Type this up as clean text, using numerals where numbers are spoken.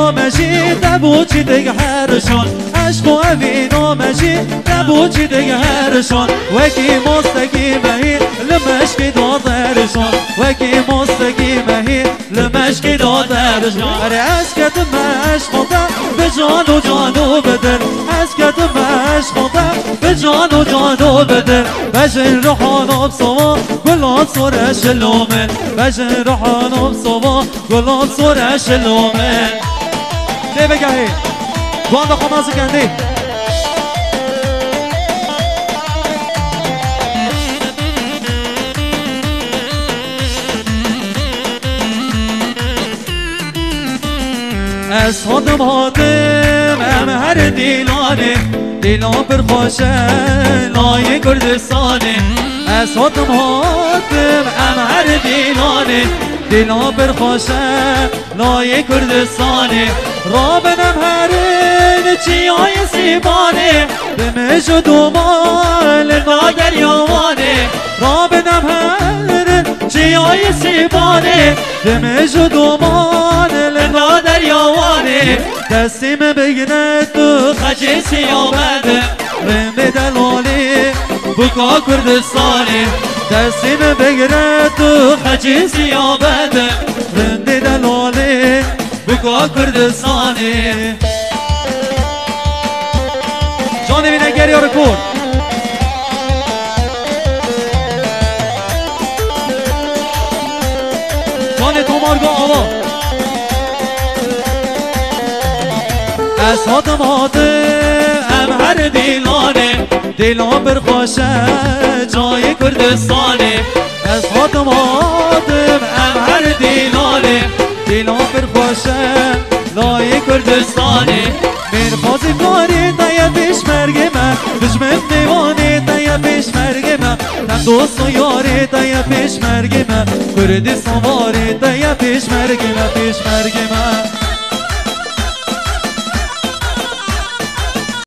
نامجی دبوچی دیگه هرشان عشق و اوی نامجی دبوچی دیگه هرشان وکی مستقیمهی لمشکی دادرشان وکی مستقیمهی لمشکی دادرشان اره از کدم عشقا به جان و جانو بدن از کدم عشقا به جان و جانو بدن بجن روحانم سوا گلاب سر شلومن بجن روحانم سوا گلاب سر شلومن ده بگهی دوان دخواه مازه کندی از خودم هاتم ام هر دیلانه دیلان پر خوشه لای کردستانه از خودم هاتم ام هر دیلانه دیلان پر خوشه لای کردستانه رابنم هرین چیای سیبانه بمش و دومال ناگر یوانه رابنم هرین چیای سیبانه بمش و دومال ناگر یوانه دستیم بگیره تو خجیسی آمده رمه دلالی بکا کردستانه دستیم بگیره تو خجیسی آمده رمه دلالی بکا کردستانه جانه بینه گری ها رکورد جانه تومارگا آوا از هاتم ام هر دیلانه دیلان بر خوشه جای کردستانه از هاتم ام هر دیلانه دیلان بر خوشه لای کردستانه من خوازی کاری تایا پیش مرگ من دشمن دیوانه تایا پیش مرگ من تن دوست و یاری تایا پیش مرگ من کردستان واری تایا پیش مرگ من پیش مرگ